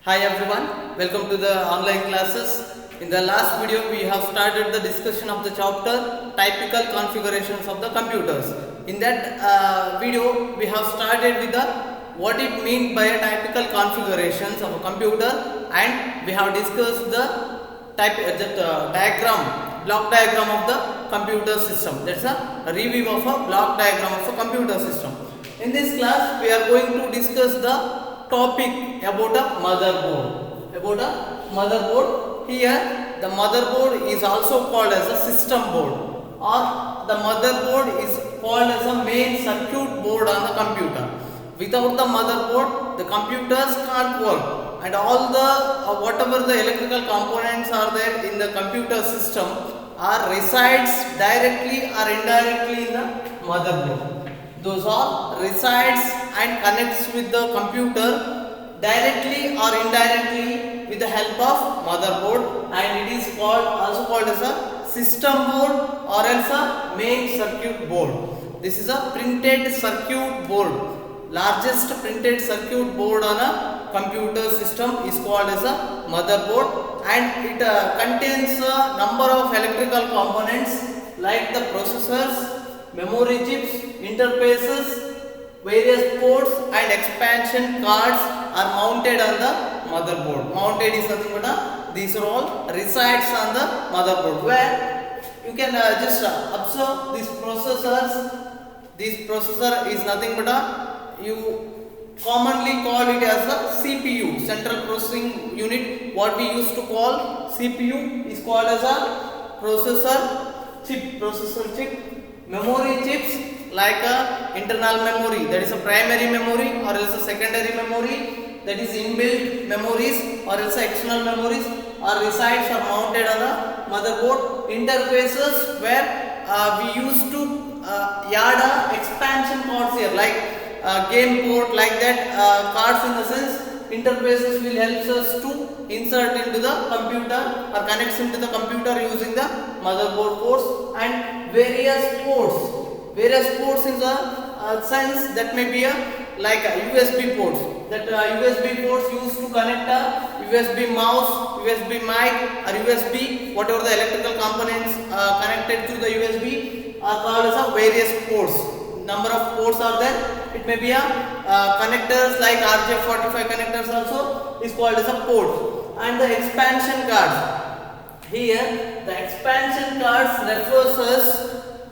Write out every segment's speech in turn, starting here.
Hi everyone, welcome to the online classes. In the last video we have started the discussion of the chapter typical configurations of the computers. In that video we have started with the what it means by a typical configurations of a computer, and we have discussed the block diagram of the computer system. That's a review of a block diagram of a computer system. In this class we are going to discuss the topic about a motherboard. Here the motherboard is also called as a system board, or the motherboard is called as a main circuit board on the computer. Without the motherboard the computers can't work, and all the whatever the electrical components are there in the computer system are resides directly or indirectly in the motherboard. Those all resides and connects with the computer directly or indirectly with the help of motherboard, and it is also called as a system board or else a main circuit board. This is a printed circuit board. Largest printed circuit board on a computer system is called as a motherboard, and it contains a number of electrical components like the processors, memory chips, interfaces, various ports and expansion cards are mounted on the motherboard. Mounted is nothing but these are all resides on the motherboard, where you can just observe these processors. This processor is nothing but you commonly call it as a CPU, central processing unit. What we used to call CPU is called as a processor chip. Memory chips like a internal memory, that is a primary memory, or else a secondary memory, that is inbuilt memories, or else external memories, or resides or mounted on the motherboard. Interfaces, where we used to add expansion cards here, like game port, like that cards in the sense. Interfaces will help us to insert into the computer or connects into the computer using the motherboard ports, and various ports in the sense that may be like USB ports. That USB ports used to connect a USB mouse, USB mic, or USB whatever the electrical components connected to the USB are called as various ports. Number of ports are there. It may be connectors like RJ45 connectors also is called as a port. And the expansion cards. Here the expansion cards refers us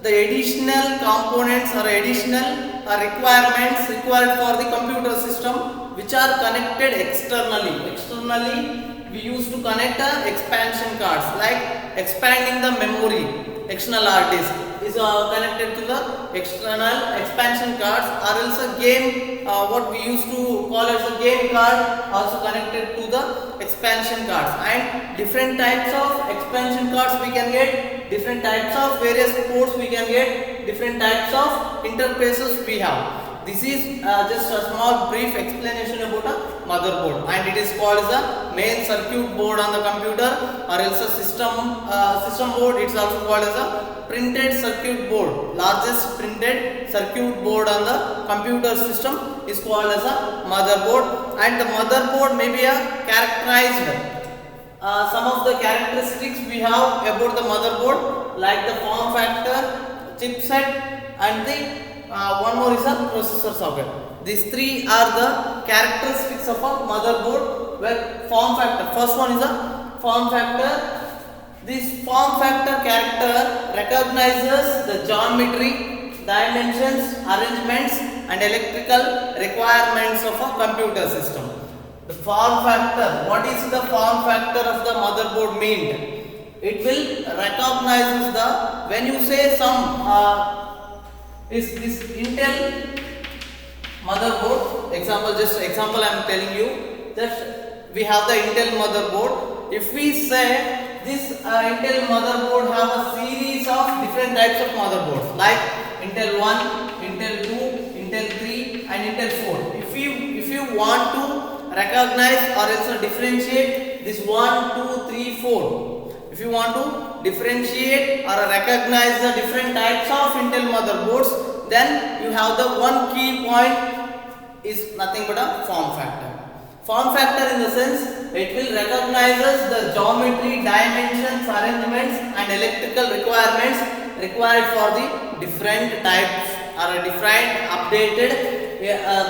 the additional components or additional requirements required for the computer system which are connected externally. Externally we used to connect expansion cards, like expanding the memory. External hard disk is connected to the external expansion cards, or else a game, what we used to call as a game card, also connected to the expansion cards. And different types of expansion cards we can get, different types of various ports we can get, different types of interfaces we have. This is just a small brief explanation about a motherboard, and it is called as a main circuit board on the computer, or else a system board. It is also called as a printed circuit board. Largest printed circuit board on the computer system is called as a motherboard, and the motherboard may be characterized. Some of the characteristics we have about the motherboard, like the form factor, chipset, and the one more is a processor socket. These three are the characteristics of a motherboard. Where form factor, first one is a form factor. This form factor character recognizes the geometry, dimensions, arrangements, and electrical requirements of a computer system. The form factor, what is the form factor of the motherboard mean? It will recognize the, when you say some is this Intel motherboard, example I am telling you that we have the Intel motherboard. If we say this Intel motherboard have a series of different types of motherboards, like Intel 1, Intel 2, Intel 3 and Intel 4. If you want to recognize or else differentiate this 1, 2, 3, 4. If you want to differentiate or recognize the different types of Intel motherboards, then you have the one key point is nothing but a form factor. Form factor in the sense it will recognizes the geometry, dimensions, arrangements and electrical requirements required for the different types or different updated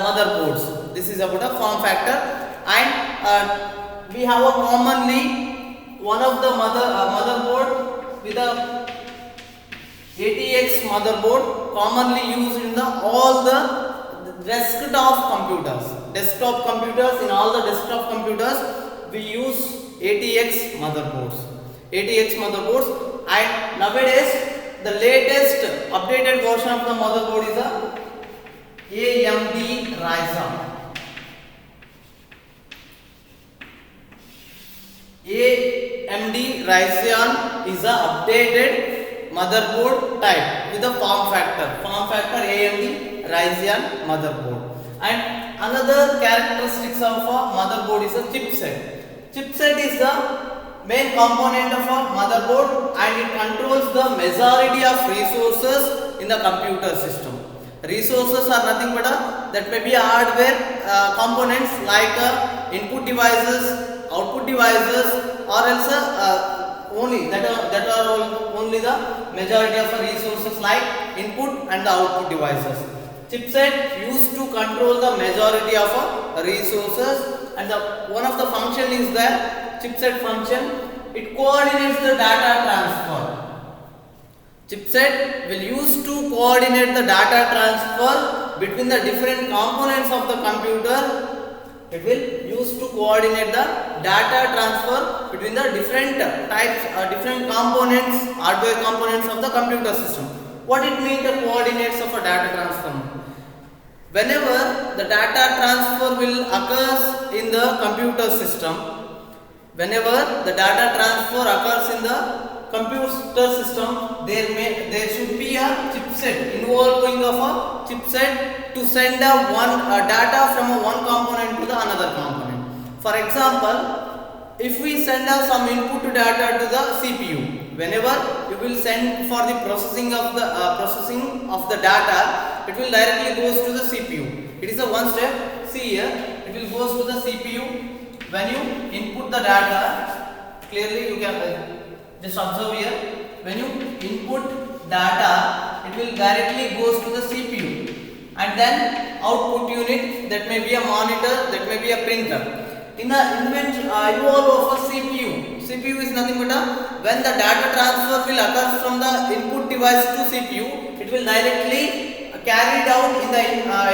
motherboards. This is about a form factor. And we have a commonly one of the motherboard with a ATX motherboard commonly used in the all the desktop computers. Desktop computers, in all the desktop computers we use ATX motherboards. ATX motherboards, and nowadays the latest updated version of the motherboard is a AMD Ryzen. AMD Ryzen is a updated motherboard type with a form factor. Form factor AMD Ryzen motherboard. And another characteristics of a motherboard is a chipset. Chipset is the main component of a motherboard and it controls the majority of resources in the computer system. Resources are nothing but that may be hardware components like input devices, output devices, or else only that are only the majority of resources like input and the output devices. Chipset used to control the majority of resources, and one of the function is the chipset function. It coordinates the data transfer. Chipset will use to coordinate the data transfer between the different components of the computer. It will use to coordinate the data transfer between the different types or different components, hardware components of the computer system. What it means, the coordinates of a data transfer? Whenever the data transfer will occurs in the computer system, whenever the data transfer occurs in the computer system, there should be a chipset involving of a chipset to send data from one component to the another component. For example, if we send some input data to the CPU, whenever you will send for the processing of the data, it will directly goes to the CPU. It is a one step. See here, it will goes to the CPU. When you input the data, clearly you can just observe here. When you input data, it will directly goes to the CPU, and then output unit, that may be a monitor, that may be a printer. In the involve of a CPU, CPU is nothing but when the data transfer will occur from the input device to CPU, it will directly carried out in the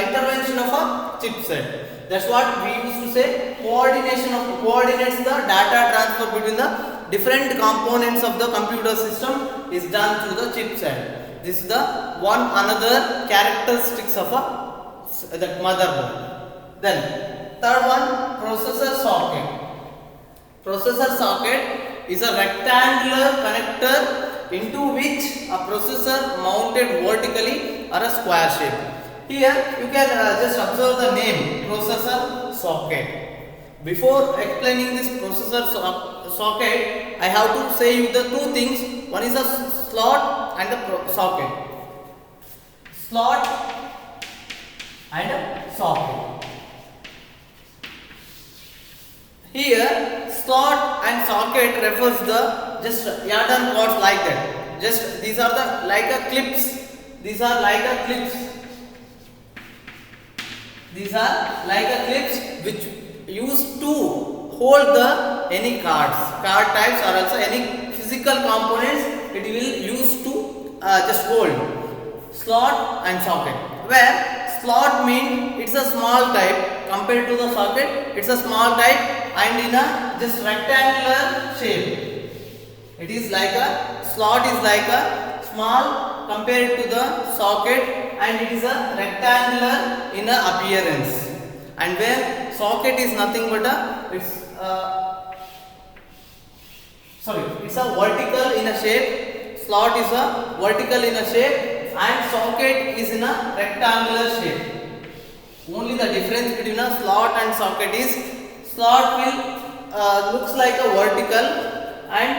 intervention of a chipset. That's what we used to say, coordinates the data transfer between the different components of the computer system is done through the chipset. This is the another characteristics of the motherboard. Then third one, processor socket. Processor socket is a rectangular connector into which a processor mounted vertically or a square shape. Here you can just observe the name processor socket. Before explaining this processor socket, I have to say you the two things. One is a slot and a socket. Slot and a socket. Here, slot and socket refers the just yarn cords like that. Just these are the like a clips. These are like a clips. These are like a clips which used to hold the any card types or also any physical components. It will use to just hold. Slot and socket. Where slot means it's a small type compared to the socket. It's a small type and in a just rectangular shape. It is like a slot is like a small compared to the socket, and it is a rectangular in a appearance. And where socket is nothing but it's a vertical in a shape. Slot is a vertical in a shape and socket is in a rectangular shape. Only the difference between a slot and socket is slot will looks like a vertical and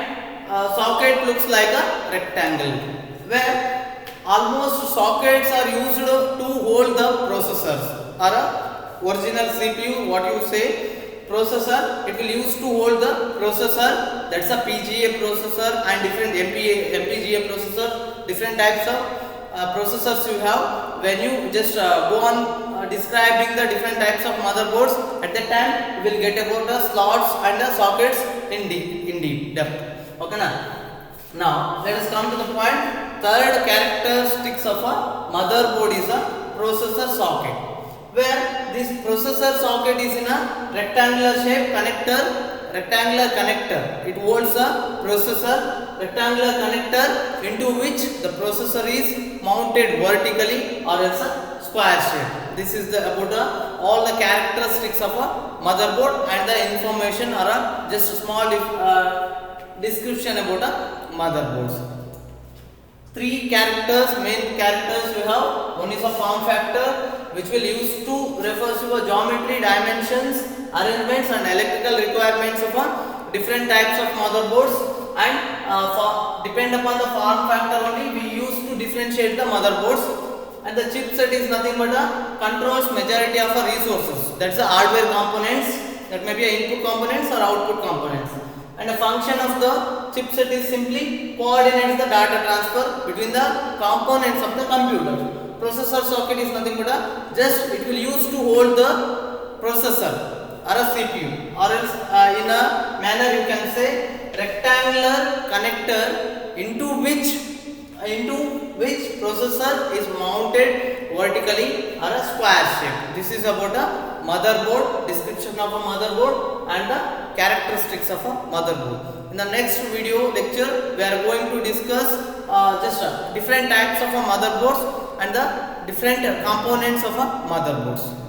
socket looks like a rectangle. Where almost sockets are used to hold the processors or a original CPU, what you say, processor, it will use to hold the processor, that's a PGA processor and different FPGA processor, different types of processors you have. When you just go on describing the different types of motherboards, at that time you will get about the slots and the sockets in deep depth. Okay na? Now let us come to the point. Third characteristics of a motherboard is a processor socket, where this processor socket is in a rectangular connector. It holds a processor rectangular connector into which the processor is mounted vertically or else a square shape. This is about all the characteristics of a motherboard and the information or just a small description about a motherboards. Three main characters we have. One is a form factor, which will use to refer to a geometry, dimensions, arrangements and electrical requirements of different types of motherboards, and depend upon the form factor only we use to differentiate the motherboards. And the chipset is nothing but controls majority of our resources, that's the hardware components, that may be input components or output components. And the function of the chipset is simply coordinates the data transfer between the components of the computer. Processor socket is nothing but just it will use to hold the processor or a CPU, or else in a manner you can say rectangular connector into which processor is mounted vertically or a square shape. This is about a motherboard, description of a motherboard and the characteristics of a motherboard. In the next video lecture we are going to discuss just different types of a motherboards and the different components of a motherboards.